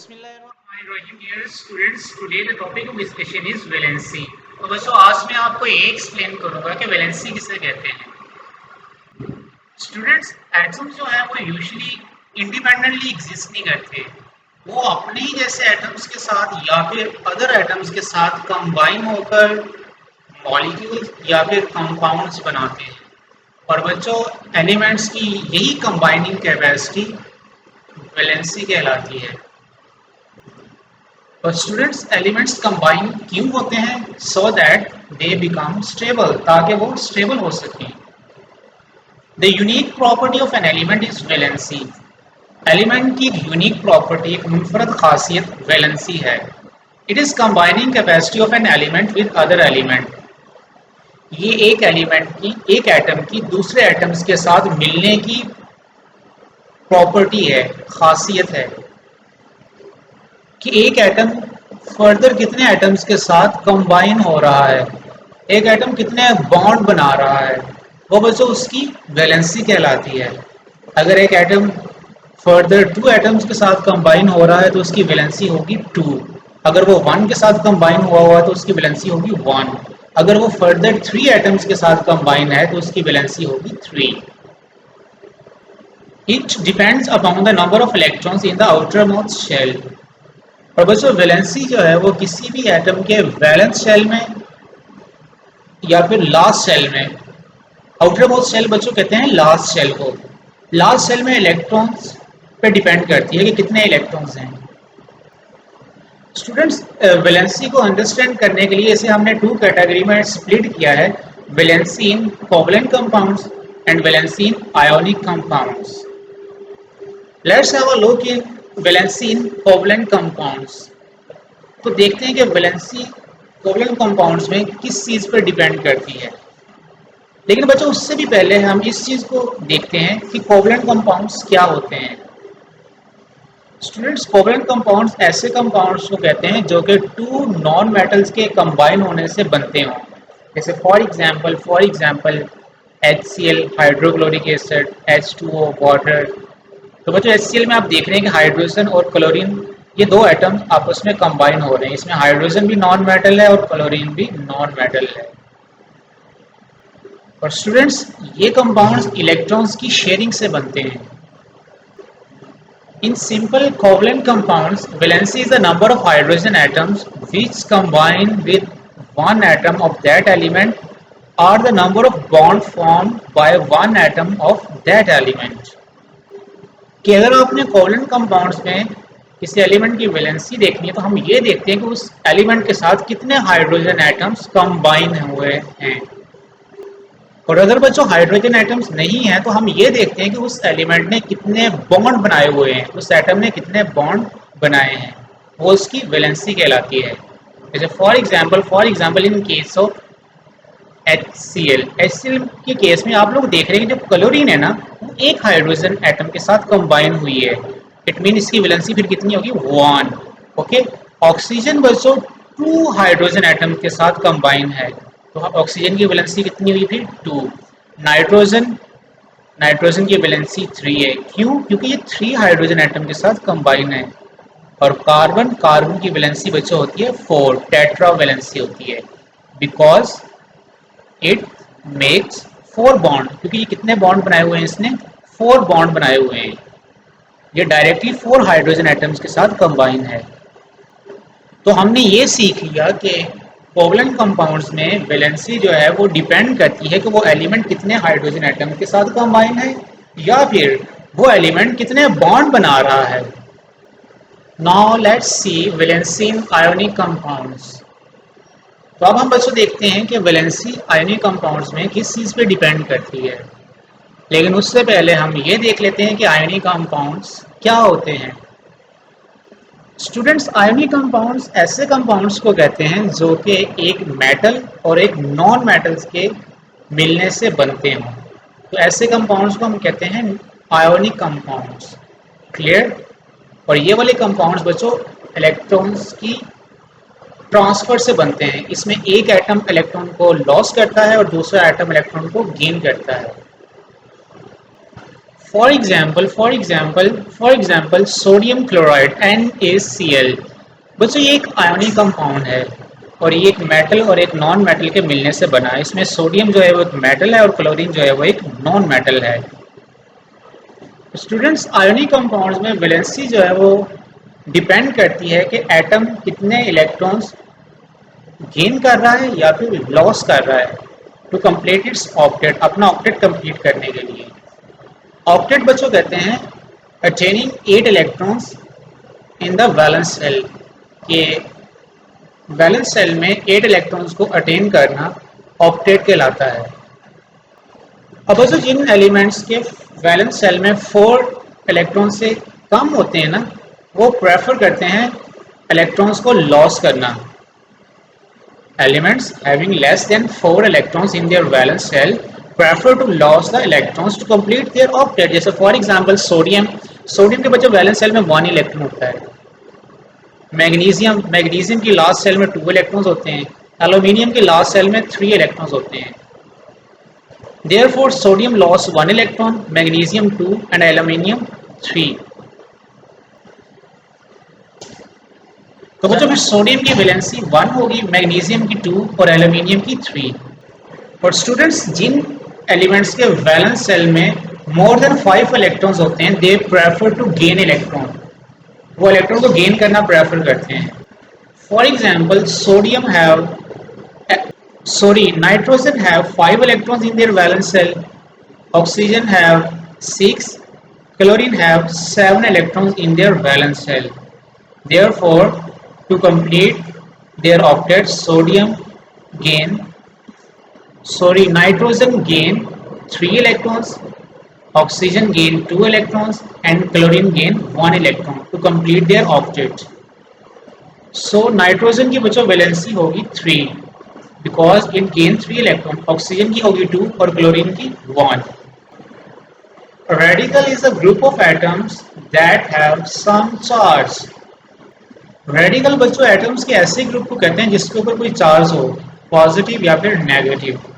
Bismillahirrahmanirrahim. Dear students, today the topic of discussion is valency. तो बच्चों आज मैं आपको ये एक्सप्लेन करूंगा कि वैलेंसी किसे कहते हैं। स्टूडेंट्स, एटम्स जो है वो यूजुअली इंडिपेंडेंटली एग्जिस्ट नहीं करते, वो अपने ही जैसे एटम्स के साथ या फिर अदर एटम्स के साथ कंबाइन होकर मॉलिक्यूल्स या फिर कंपाउंड्स बनाते हैं। और बच्चों, एलिमेंट्स की यही कंबाइनिंग कैपेसिटी वैलेंसी कहलाती है। और स्टूडेंट्स, एलिमेंट्स कंबाइन क्यों होते हैं? So that they become stable, ताकि वो स्टेबल हो सकें। The unique property of an element is valency. Element की यूनिक प्रॉपर्टी, एक मुनफरद खासियत वैलेंसी है। It is combining capacity of an element with other element. ये एक एलिमेंट की, एक एटम की दूसरे एटम्स के साथ मिलने की प्रॉपर्टी है, खासियत है कि एक एटम फर्दर कितने एटम्स के साथ कंबाइन हो रहा है, एक एटम कितने बॉन्ड बना रहा है, वो बच्चों उसकी वैलेंसी कहलाती है। अगर एक एटम फर्दर 2 एटम्स के साथ कंबाइन हो रहा है तो उसकी वैलेंसी होगी 2। अगर वो 1 के साथ कंबाइन हुआ है तो उसकी वैलेंसी होगी 1। अगर वो फर्दर 3 एटम्स के साथ कंबाइन है तो उसकी वैलेंसी होगी 3। It depends upon the number of electrons in the outermost shell. और बच्चों, वैलेंसी जो है वो किसी भी एटम के वैलेंस शेल में या फिर लास्ट शेल में, आउटर मोस्ट शेल बच्चों कहते हैं लास्ट शेल को, लास्ट शेल में इलेक्ट्रॉन्स पे डिपेंड करती है कि कितने इलेक्ट्रॉन्स हैं। स्टूडेंट्स, वैलेंसी को अंडरस्टैंड करने के लिए इसे हमने 2 कैटेगरी में स्प्लिट किया है, valency in covalent compounds and valency in ionic compounds. Let's have a look in valency in covalent compounds. तो देखते हैं कि वैलेंसी कोवलेंट कंपाउंड्स में किस चीज़ पर डिपेंड करती है। लेकिन बच्चों, उससे भी पहले हम इस चीज़ को देखते हैं कि कोवलेंट कंपाउंड्स क्या होते हैं। स्टूडेंट्स, कोवलेंट कंपाउंड्स ऐसे कंपाउंड्स को कहते हैं जो कि 2 नॉन मेटल्स के कंबाइन होने से बनते हों। जैसे for example HCl hydrochloric acid, H2O water. तो बच्चों, HCl में आप देख रहे हैं कि हाइड्रोजन और क्लोरीन, ये 2 एटम आपस में कंबाइन हो रहे हैं। इसमें हाइड्रोजन भी नॉन मेटल है और क्लोरीन भी नॉन मेटल है। और स्टूडेंट्स, ये कंपाउंड्स इलेक्ट्रॉन्स की शेयरिंग से बनते हैं। In simple covalent compounds, valency is the number of hydrogen atoms which combine with one atom of that element or the number of bonds formed by one atom of that element. कि अगर आपने covalent compounds में किसी element की valency देखनी है तो हम ये देखते हैं कि उस एलिमेंट के साथ कितने हाइड्रोजन एटम्स कंबाइन हुए हैं। और अगर बच्चों हाइड्रोजन एटम्स नहीं है तो हम ये देखते हैं कि उस एलिमेंट ने कितने बॉन्ड बनाए हुए हैं, उस एटम ने कितने बॉन्ड बनाए हैं, वो उसकी वैलेंसी कहलाती है। जैसे for example in case of HCl के केस में आप लोग देख रहे हैं कि जो क्लोरीन है ना, वो एक हाइड्रोजन एटम के साथ कंबाइन हुई है। इट मीन इसकी वैलेंसी फिर कितनी होगी? 1। ओके। ऑक्सीजन बच्चों 2 हाइड्रोजन एटम के साथ कंबाइन है, तो ऑक्सीजन की वैलेंसी कितनी हुई फिर? 2। नाइट्रोजन की वैलेंसी 3 है। क्यों? क्योंकि ये 3 हाइड्रोजन एटम के साथ कंबाइन है। और कार्बन की वैलेंसी बच्चों होती है 4, टेट्रा वैलेंसी होती है, बिकॉज इट मेक्स 4 बॉन्ड। क्योंकि ये कितने बॉन्ड बनाए हुए हैं? इसने 4 बॉन्ड बनाए हुए हैं। ये डायरेक्टली 4 हाइड्रोजन एटम्स के साथ कंबाइन है। तो हमने ये सीख लिया कि कोवलेंट कंपाउंड्स में वैलेंसी जो है वो डिपेंड करती है कि वो एलिमेंट कितने हाइड्रोजन एटम के साथ कंबाइन है या फिर वो एलिमेंट कितने बॉन्ड बना रहा है। Now let's see valency in ionic compounds. तो अब हम बच्चों देखते हैं कि वैलेंसी आयोनिक कंपाउंड्स में किस चीज़ पे डिपेंड करती है। लेकिन उससे पहले हम ये देख लेते हैं कि आयोनिक कंपाउंड्स क्या होते हैं। स्टूडेंट्स, आयोनिक कंपाउंड्स ऐसे कंपाउंड्स को कहते हैं जो कि एक मेटल और एक नॉन मेटल्स के मिलने से बनते हों। तो ऐसे कंपाउंड्स को हम कहते हैं आयोनिक कंपाउंड्स। क्लियर? और ये वाले कंपाउंड्स बच्चों इलेक्ट्रॉन्स की ट्रांसफर से बनते हैं। इसमें एक एटम इलेक्ट्रॉन को लॉस करता है और दूसरा एटम इलेक्ट्रॉन को गेन करता है। For example sodium chloride NaCl। बच्चों ये एक आयोनिक कंपाउंड है और ये एक मेटल और एक नॉन मेटल के मिलने से बना है। इसमें सोडियम जो है वो एक मेटल है और क्लोरीन जो है वो एक नॉन मेटल है। स्टूडेंट्स, आयोनिक कंपाउंड्स में वैलेंसी जो है वो डिपेंड करती है कि एटम कितने इलेक्ट्रॉन्स गेन कर रहा है या फिर लॉस कर रहा है टू कंप्लीट इट्स ऑक्टेट, अपना ऑक्टेट कंप्लीट करने के लिए। ऑक्टेट बच्चों कहते हैं attaining 8 electrons in the valence shell, के वैलेंस सेल में 8 इलेक्ट्रॉन्स को अटेन करना ऑक्टेट कहलाता है। अब बच्चों जिन एलिमेंट्स के वैलेंस सेल में 4 इलेक्ट्रॉन से कम होते हैं ना, वो प्रेफर करते हैं इलेक्ट्रॉन्स को लॉस करना। Elements having less than 4 electrons in their valence shell prefer to lose the electrons to complete their octet। जैसे फॉर एग्जांपल सोडियम के बच्चे वैलेंस सेल में 1 इलेक्ट्रॉन होता है। मैग्नीशियम की लास्ट सेल में 2 इलेक्ट्रॉन्स होते हैं। एल्यूमिनियम की लास्ट सेल में 3 इलेक्ट्रॉन्स होते हैं। Therefore sodium lost 1 electron, magnesium 2 and aluminium 3। तो बच्चों फिर सोडियम की वैलेंसी 1 होगी, मैग्नीशियम की 2 और एल्यूमिनियम की 3। और स्टूडेंट्स जिन एलिमेंट्स के वैलेंस सेल में मोर देन 5 इलेक्ट्रॉन्स होते हैं, they prefer to gain electron, वो इलेक्ट्रॉन को गेन करना प्रेफर करते हैं। For example nitrogen have 5 electrons in their valence shell, oxygen have 6, chlorine have 7 electrons in their valence shell. Therefore, to complete their octet, nitrogen gain 3 electrons, oxygen gain 2 electrons and chlorine gain 1 electron to complete their octet। So nitrogen की बच्चों valency होगी 3 because it gain 3 electron, oxygen की होगी 2 और chlorine की 1। Radical is a group of atoms that have some charge। Radical बच्चों atoms के ऐसे ग्रुप को कहते हैं जिसके ऊपर कोई चार्ज हो, पॉजिटिव या फिर नेगेटिव।